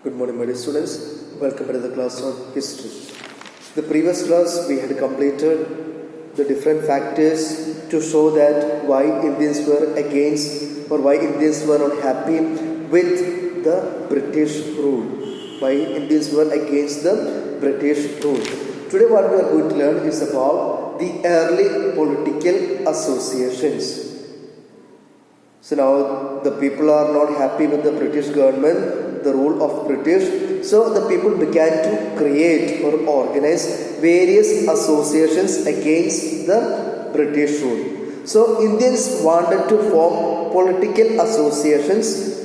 Good morning, my dear students. Welcome to the class on history. The previous class we had completed the different factors to show that why Indians were against or why Indians were not happy with the British rule. Why Indians were against the British rule. Today what we are going to learn is about the early political associations. So now the people are not happy with the British government, the rule of British. So the people began to create or organize various associations against the British rule. So Indians wanted to form political associations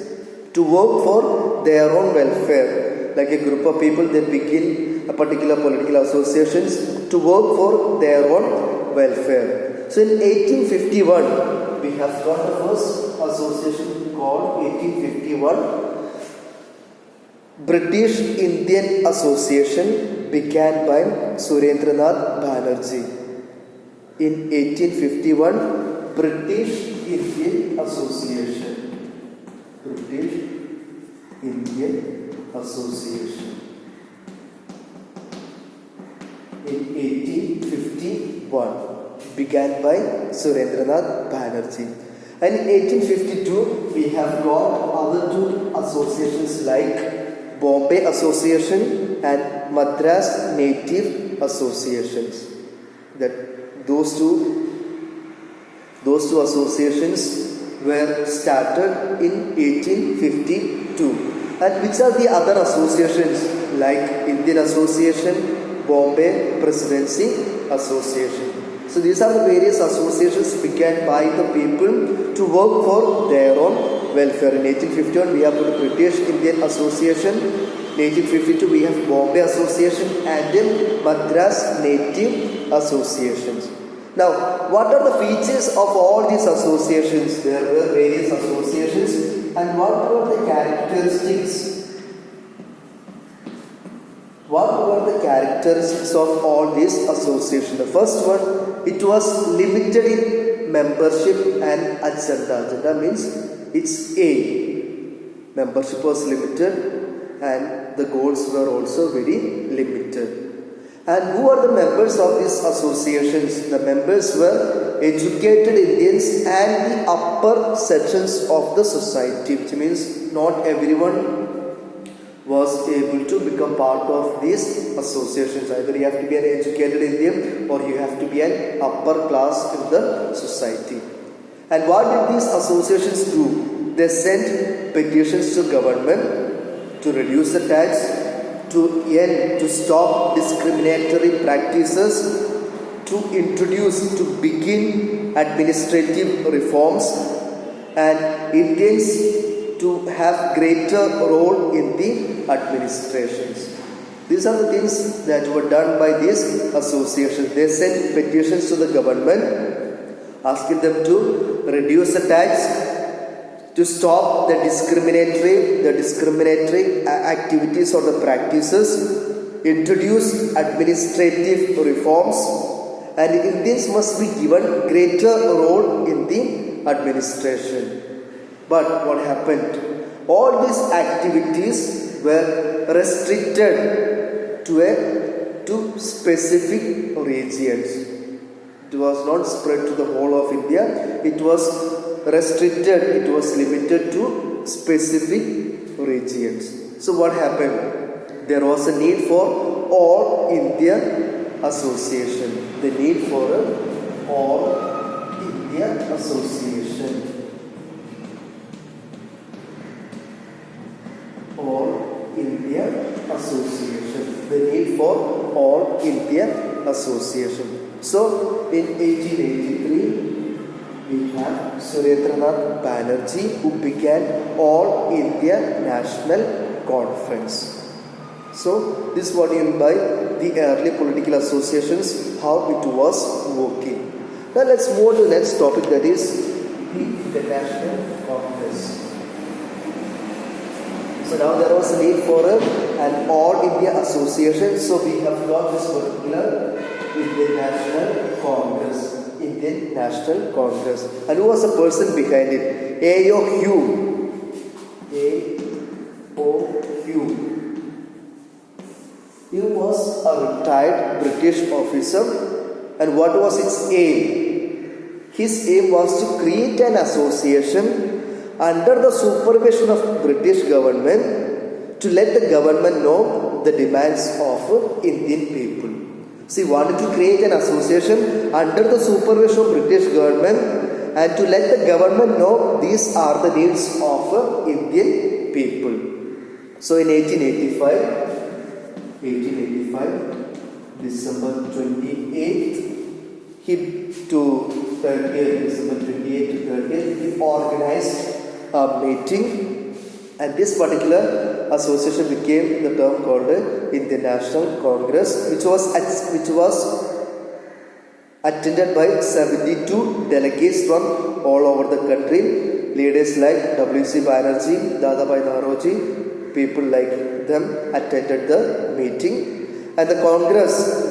to work for their own welfare. Like a group of people, they begin a particular political associations to work for their own welfare. So in 1851, we have got the first association called 1851 British Indian Association, began by Surendranath Banerjee. In 1851, British Indian Association. British Indian Association. In 1851, began by Surendranath Banerjee. And in 1852, we have got other two associations like Bombay Association and Madras Native Associations. Those two associations were started in 1852. And which are the other associations like Indian Association, Bombay Presidency Association? So these are the various associations began by the people to work for their own welfare. In 1851 we have the British Indian Association. In 1852 we have Bombay Association and then Madras Native Associations. Now what are the features of all these associations? There were various associations, and what were the characteristics? What were the characteristics of all these associations? The first one, it was limited in membership and agenda. Agenda means its aim. Membership was limited and the goals were also very limited. And who are the members of these associations? The members were educated Indians and the upper sections of the society, which means not everyone was able to become part of these associations. Either you have to be an educated Indian or you have to be an upper class in the society. And what did these associations do? They sent petitions to government to reduce the tax, to stop discriminatory practices, to begin administrative reforms, and Indians to have greater role in the administrations. These are the things that were done by these associations. They sent petitions to the government asking them to reduce the tax, to stop the discriminatory activities or the practices, introduce administrative reforms, and Indians must be given greater role in the administration. But what happened? All these activities were restricted to specific regions. It was not spread to the whole of India. It was restricted, it was limited to specific regions. So what happened? There was a need for All India Association. The need for an All India Association. All India Association. The need for All India Association. So in 1883 we have Surendranath Banerjee, who began All India National Conference. So this is what you mean by the early political associations, how it was working. Now let's move to the next topic, that is the International Congress. So now there was a need for an All India Association. So we have got this particular Indian National Congress. Indian National Congress. And who was the person behind it? A.O. Hume. A.O. Few. He was a retired British officer, and what was its aim? His aim was to create an association under the supervision of British government to let the government know the demands of Indian people. So he wanted to create an association under the supervision of British government and to let the government know these are the needs of Indian people. So in 1885, December 28th, December 28th to 30th, he organized a meeting, and this particular association became the term called Indian National Congress, which was attended by 72 delegates from all over the country. Leaders like W.C. Banerjee, Dadabhai Naoroji, people like them attended the meeting. And the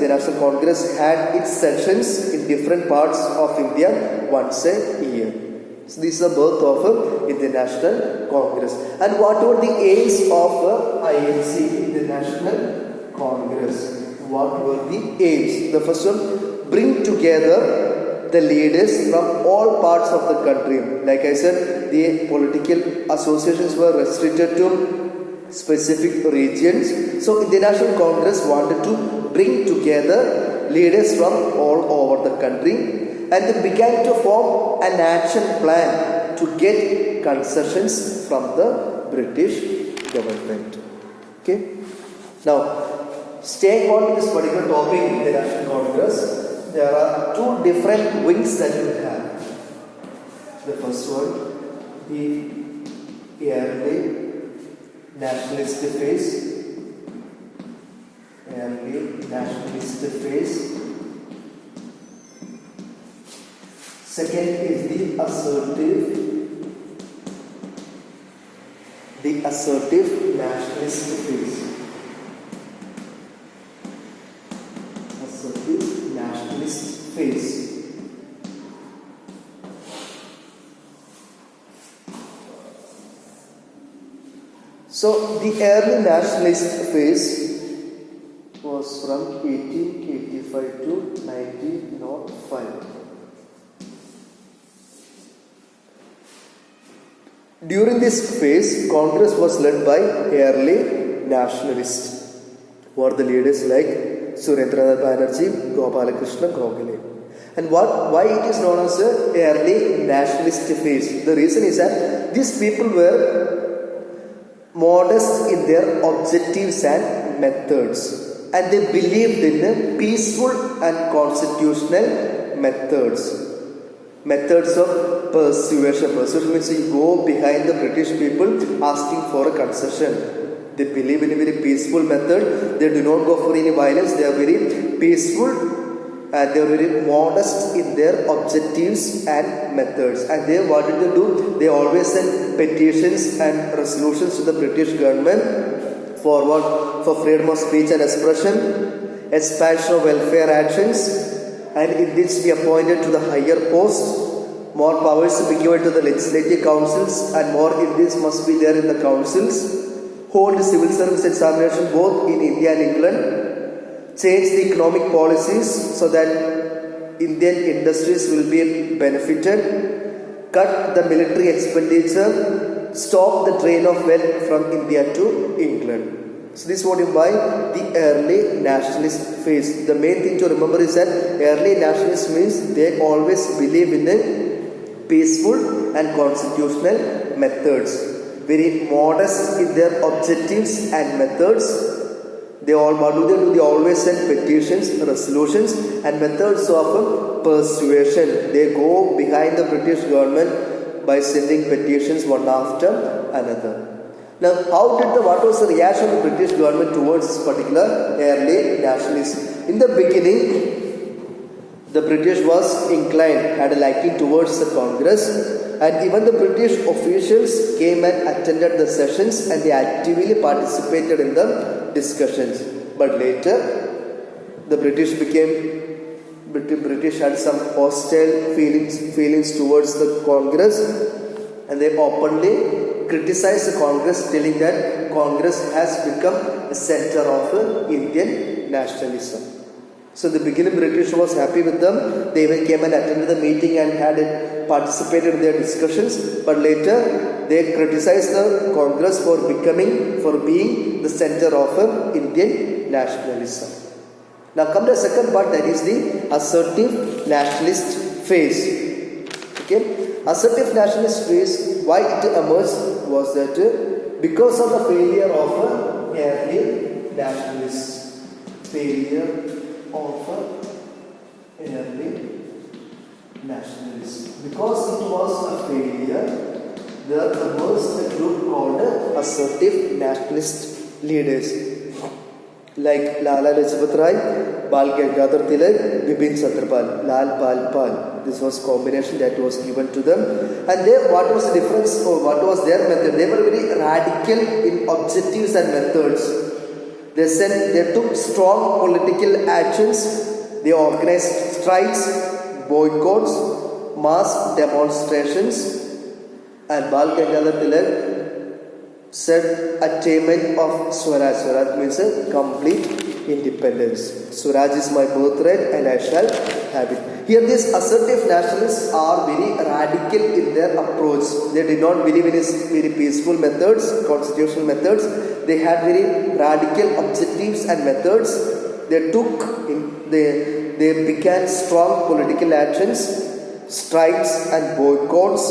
National Congress had its sessions in different parts of India once a year. So this is the birth of Indian National Congress. And what were the aims of INC, Indian National Congress? What were the aims? The first one, bring together the leaders from all parts of the country. Like I said, the political associations were restricted to specific regions. So the National Congress wanted to bring together leaders from all over the country, and they began to form an action plan to get concessions from the British government. Okay. Now, staying on this particular topic in the National Congress, there are two different wings that we have. The first one, the early nationalist phase. Second is the assertive nationalist phase. Assertive nationalist phase. So the early nationalist phase was from 1885 to 1905. During this phase, Congress was led by early nationalists, who are the leaders like Surendranath Banerjee, Gopalakrishna Gokhale. And why it is known as the early nationalist phase? The reason is that these people were modest in their objectives and methods, and they believed in peaceful and constitutional methods of persuasion. Persuasion means you go behind the British people asking for a concession. They believe in a very peaceful method. They do not go for any violence. They are very peaceful and they are very modest in their objectives and methods. And they, what did they do? They always send petitions and resolutions to the British government for what? For freedom of speech and expression, expansion of welfare actions, and it needs to be appointed to the higher post, more powers to be given to the legislative councils, and more Indians must be there in the councils, hold civil service examination both in India and England, change the economic policies so that Indian industries will be benefited, cut the military expenditure, stop the drain of wealth from India to England. So this is what you by the early nationalist phase. The main thing to remember is that early nationalist means they always believe in the peaceful and constitutional methods. Very modest in their objectives and methods. What do? They always send petitions, resolutions, and methods of persuasion. They go behind the British government by sending petitions one after another. Now, what was the reaction of the British government towards this particular early nationalists? In the beginning, the British was inclined, had a liking towards the Congress, and even the British officials came and attended the sessions and they actively participated in the discussions. But later, the British had some hostile feelings towards the Congress, and they openly criticized the Congress, telling that Congress has become a center of Indian nationalism. So the beginning British was happy with them. They even came and attended the meeting and had participated in their discussions. But later they criticized the Congress for being the center of Indian nationalism. Now come to the second part, that is the assertive nationalist phase. Okay, assertive nationalist phase, why it emerged was that because of the failure of early nationalists. Because it was a failure, there emerged a group called assertive nationalist leaders like Lala Lajpat Rai, Bal Gangadhar Tilak, Bipin Chandrapal, Lal Pal Pal. This was combination that was given to them. And what was the difference, or what was their method? They were very radical in objectives and methods. They took strong political actions. They organized strikes, boycotts, mass demonstrations, and Bal Gangadhar Tilak said attainment of Swaraj. Swaraj means a complete independence. Swaraj is my birthright and I shall have it. Here these assertive nationalists are very radical in their approach. They did not believe in very peaceful methods, constitutional methods. They had very radical objectives and methods. They began strong political actions, strikes and boycotts,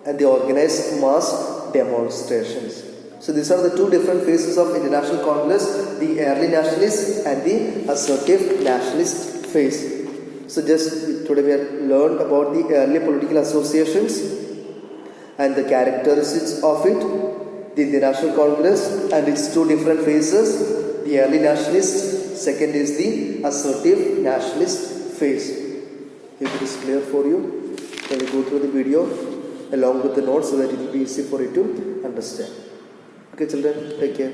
and they organized mass demonstrations. So these are the two different phases of International Congress, the early nationalist and the assertive nationalist phase. So just today we have learned about the early political associations and the characteristics of it, the International Congress and its two different phases, the early nationalist, second is the assertive nationalist phase. If it is clear for you, can you go through the video along with the notes so that it will be easy for you to understand. Okay children, take care.